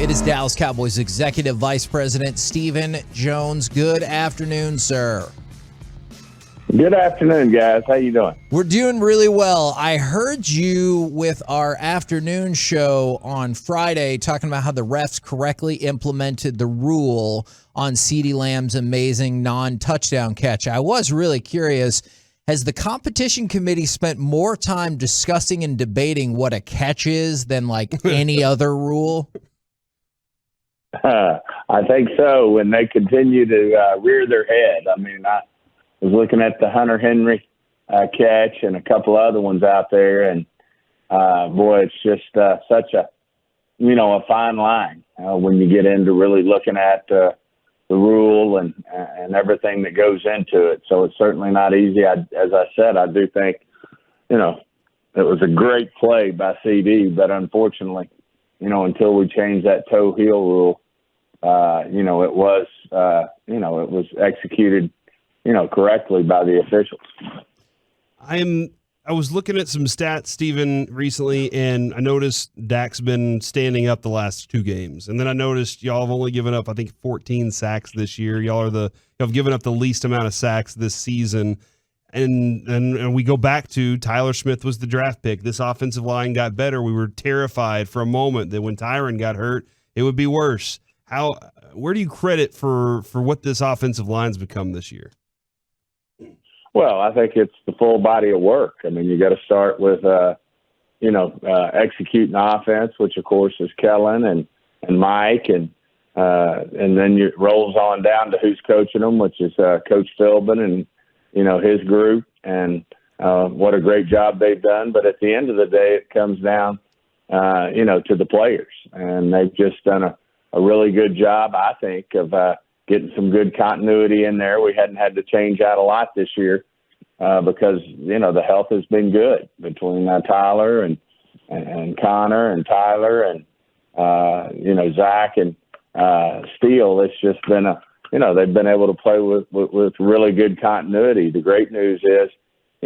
It is Dallas Cowboys Executive Vice President Stephen Jones. Good afternoon, sir. Good afternoon, guys. How you doing? We're doing really well. I heard you with our afternoon show on Friday talking about how the refs correctly implemented the rule on CeeDee Lamb's amazing non-touchdown catch. I was really curious. Has the competition committee spent more time discussing and debating what a catch is than like any other rule? I think so. When they continue to rear their head. I mean, I was looking at the Hunter Henry catch and a couple other ones out there, and boy, it's just such a fine line when you get into really looking at the rule and everything that goes into it. So it's certainly not easy. As I said, I do think, it was a great play by CD, but unfortunately, until we changed that toe heel rule, it was executed, correctly by the officials. I was looking at some stats, Stephen, recently, and I noticed Dak's been standing up the last two games. And then I noticed y'all have only given up, I think, 14 sacks this year. Y'all have given up the least amount of sacks this season. And we go back to Tyler Smith was the draft pick. This offensive line got better. We were terrified for a moment that when Tyron got hurt, it would be worse. Where do you credit for what this offensive line's become this year? Well, I think it's the full body of work. I mean, you got to start with, executing offense, which of course is Kellen and Mike, and then it rolls on down to who's coaching them, which is Coach Philbin and his group, and what a great job they've done. But at the end of the day, it comes down, to the players, and they've just done a really good job, I think, of getting some good continuity in there. We hadn't had to change out a lot this year because, the health has been good between Tyler and Connor and Tyler and, Zach and Steele. It's just been they've been able to play with really good continuity. The great news is,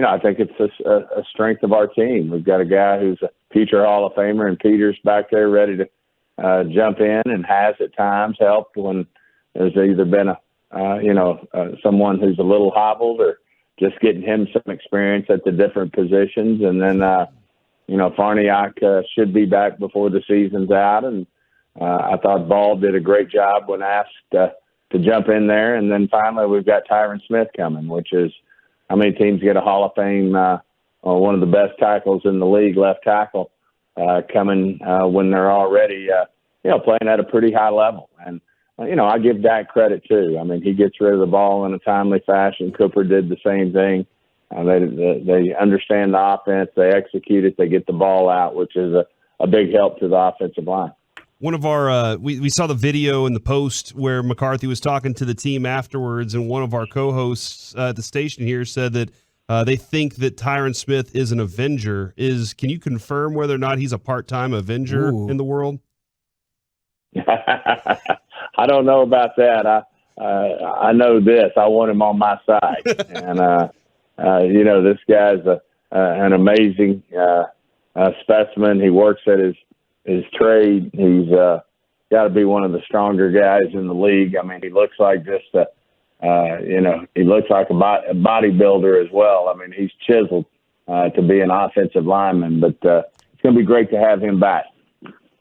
I think it's a strength of our team. We've got a guy who's a future Hall of Famer and Peters back there ready to jump in and has at times helped when there's either been someone who's a little hobbled or just getting him some experience at the different positions. And then, Farniak should be back before the season's out. And I thought Ball did a great job when asked to jump in there. And then finally we've got Tyron Smith coming, which is how many teams get a Hall of Fame, one of the best tackles in the league, left tackle, coming when they're already, playing at a pretty high level. And, I give Dak credit too. I mean, he gets rid of the ball in a timely fashion. Cooper did the same thing. They understand the offense. They execute it. They get the ball out, which is a big help to the offensive line. One of our we saw the video in the post where McCarthy was talking to the team afterwards, and one of our co-hosts at the station here said that they think that Tyron Smith is an Avenger. Can you confirm whether or not he's a part-time Avenger in the world? I don't know about that. I know this. I want him on my side, and this guy's an amazing specimen. He works at his trade. He's got to be one of the stronger guys in the league. I mean, he looks like just he looks like a bodybuilder as well. I mean, he's chiseled to be an offensive lineman, but it's going to be great to have him back.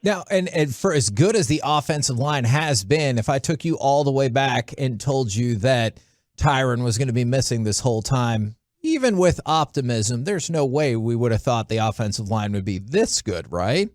Now, and for as good as the offensive line has been, if I took you all the way back and told you that Tyron was going to be missing this whole time, even with optimism, there's no way we would have thought the offensive line would be this good, right?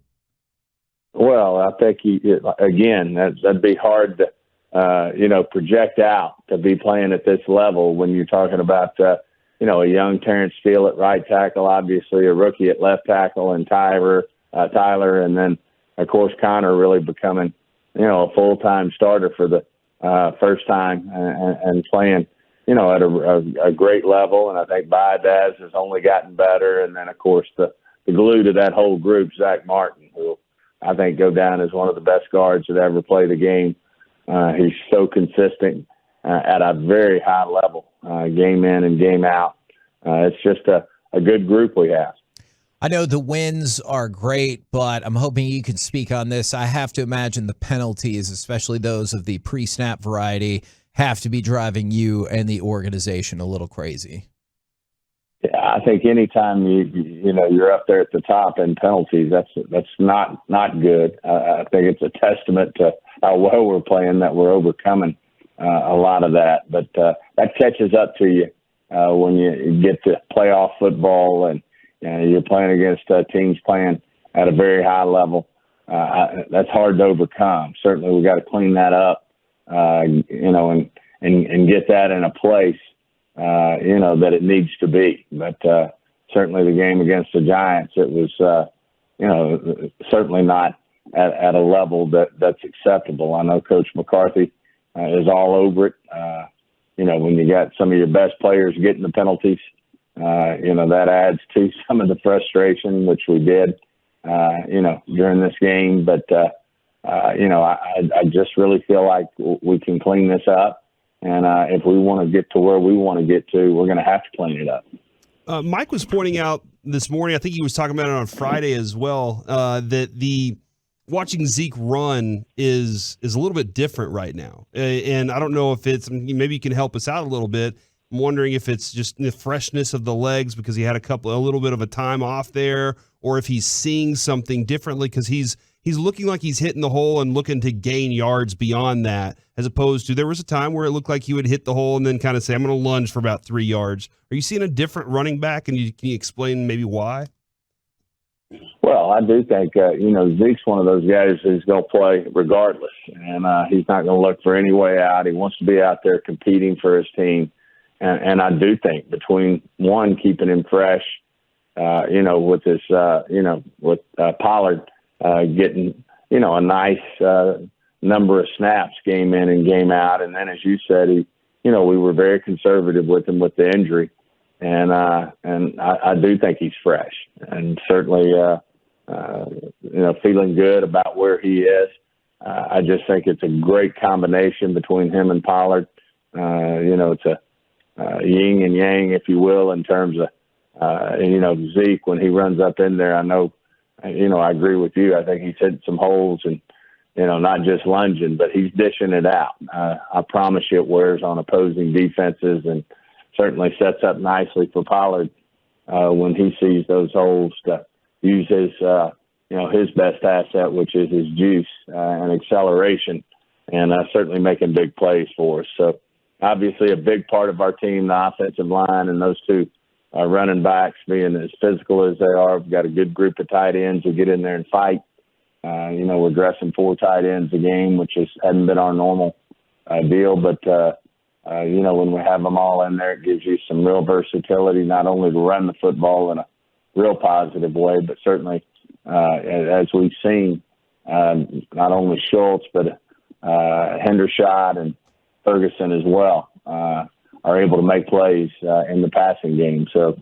Well, I think, that'd be hard to, project out to be playing at this level when you're talking about, a young Terrence Steele at right tackle, obviously a rookie at left tackle, and Tyler, and then, of course, Connor really becoming, a full-time starter for the first time and playing, at a great level. And I think Baez has only gotten better. And then, of course, the glue to that whole group, Zach Martin, who I think go down as one of the best guards that ever played the game. He's so consistent at a very high level, game in and game out. It's just a good group we have. I know the wins are great, but I'm hoping you can speak on this. I have to imagine the penalties, especially those of the pre-snap variety, have to be driving you and the organization a little crazy. Yeah, I think anytime you're up there at the top in penalties, that's not good. I think it's a testament to how well we're playing that we're overcoming a lot of that. But that catches up to you when you get to playoff football and you're playing against teams playing at a very high level. That's hard to overcome. Certainly, we got to clean that up, and get that in a place, that it needs to be. But certainly, the game against the Giants, it was, certainly not at a level that's acceptable. I know Coach McCarthy is all over it. When you got some of your best players getting the penalties, that adds to some of the frustration, which we did, during this game. But, I just really feel like we can clean this up. And if we want to get to where we want to get to, we're going to have to clean it up. Mike was pointing out this morning, I think he was talking about it on Friday as well, that the watching Zeke run is a little bit different right now. And I don't know if it's, maybe you can help us out a little bit. I'm wondering if it's just the freshness of the legs because he had a little bit of a time off there, or if he's seeing something differently because he's looking like he's hitting the hole and looking to gain yards beyond that, as opposed to there was a time where it looked like he would hit the hole and then kind of say, I'm going to lunge for about 3 yards. Are you seeing a different running back, and can you explain maybe why? Well, I do think, Zeke's one of those guys who's going to play regardless, and he's not going to look for any way out. He wants to be out there competing for his team. And I do think between one, keeping him fresh, with his, with Pollard getting, a nice number of snaps game in and game out. And then, as you said, we were very conservative with him with the injury. And I do think he's fresh and certainly, feeling good about where he is. I just think it's a great combination between him and Pollard. It's a yin and yang, if you will, in terms of, Zeke, when he runs up in there, I know, I agree with you. I think he's hitting some holes and, not just lunging, but he's dishing it out. I promise you it wears on opposing defenses and certainly sets up nicely for Pollard when he sees those holes to use his, his best asset, which is his juice and acceleration, and certainly making big plays for us. So obviously a big part of our team, the offensive line, and those two running backs being as physical as they are. We've got a good group of tight ends who get in there and fight. We're dressing 4 tight ends a game, which hadn't been our normal deal, but when we have them all in there, it gives you some real versatility, not only to run the football in a real positive way, but certainly, as we've seen, not only Schultz, but Hendershot and Ferguson as well, are able to make plays in the passing game. So,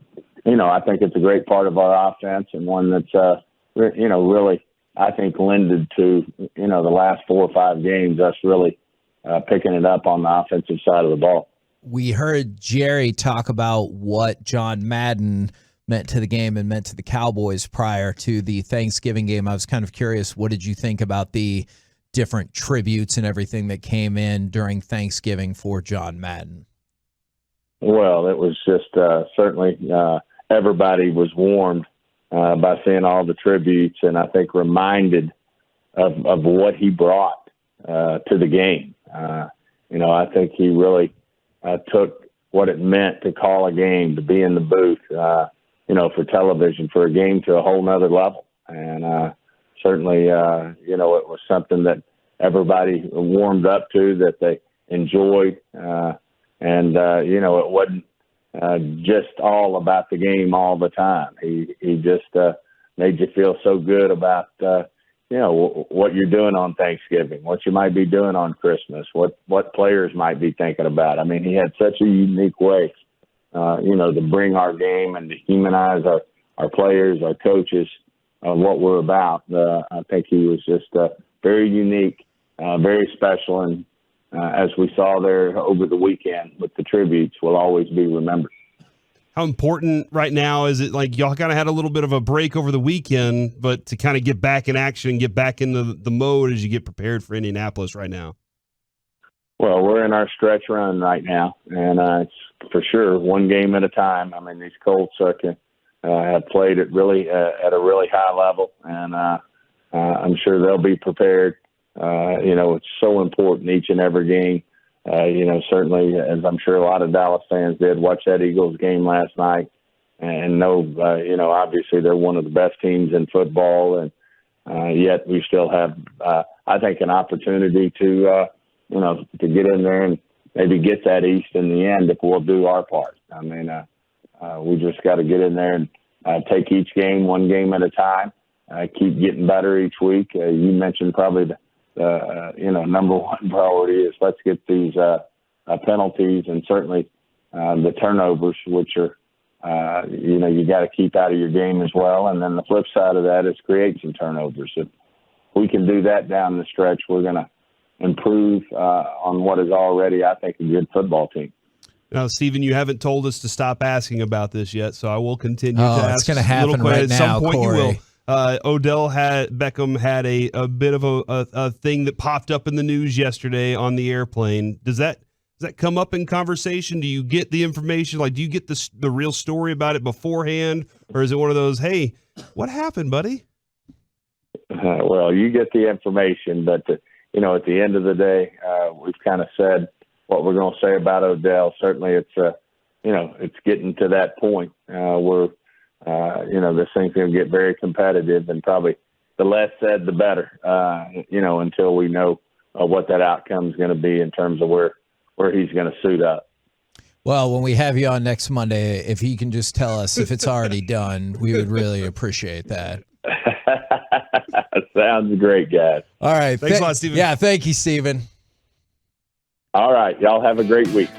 I think it's a great part of our offense and one that's, really, I think, lended to, the last 4 or 5 games, us really picking it up on the offensive side of the ball. We heard Jerry talk about what John Madden meant to the game and meant to the Cowboys prior to the Thanksgiving game. I was kind of curious, what did you think about the different tributes and everything that came in during Thanksgiving for John Madden? Well, it was just certainly everybody was warmed by seeing all the tributes, and I think reminded of what he brought to the game. I think he really took what it meant to call a game, to be in the booth, for television, for a game to a whole nother level. And certainly, it was something that everybody warmed up to, that they enjoyed. It wasn't just all about the game all the time. He just made you feel so good about, what you're doing on Thanksgiving, what you might be doing on Christmas, what players might be thinking about. I mean, he had such a unique way, to bring our game and to humanize our players, our coaches, what we're about. I think he was just very unique, very special, and as we saw there over the weekend with the tributes, will always be remembered. how important right now is it? Like y'all kind of had a little bit of a break over the weekend, but to kind of get back in action, get back into the mode as you get prepared for Indianapolis right now. Well, we're in our stretch run right now, and it's for sure one game at a time. I mean, these Colts have played at a really high level, and I'm sure they'll be prepared. It's so important each and every game. Certainly, as I'm sure a lot of Dallas fans did, watch that Eagles game last night and know, obviously they're one of the best teams in football, and yet we still have, I think, an opportunity to get in there and maybe get that East in the end if we'll do our part. I mean, we just got to get in there and take each game one game at a time, keep getting better each week. You mentioned probably the number one priority is let's get these penalties and certainly the turnovers, which are, you got to keep out of your game as well. And then the flip side of that is create some turnovers. If we can do that down the stretch, we're going to improve on what is already, I think, a good football team. Now, Stephen, you haven't told us to stop asking about this yet, so I will continue to ask. It's going to happen right now, at some point, Corey. you will. Odell Beckham had a bit of a thing that popped up in the news yesterday on the airplane. Does that come up in conversation? Do you get the information? Like, do you get the real story about it beforehand, or is it one of those, hey, what happened, buddy? Well, you get the information, but at the end of the day, we've kind of said what we're going to say about Odell. Certainly, it's getting to that point where. This thing's going to get very competitive, and probably the less said, the better, until we know what that outcome is going to be in terms of where he's going to suit up. Well, when we have you on next Monday, if you can just tell us if it's already done, we would really appreciate that. Sounds great, guys. All right. Thanks a lot, Stephen. Yeah, thank you, Stephen. All right. Y'all have a great week.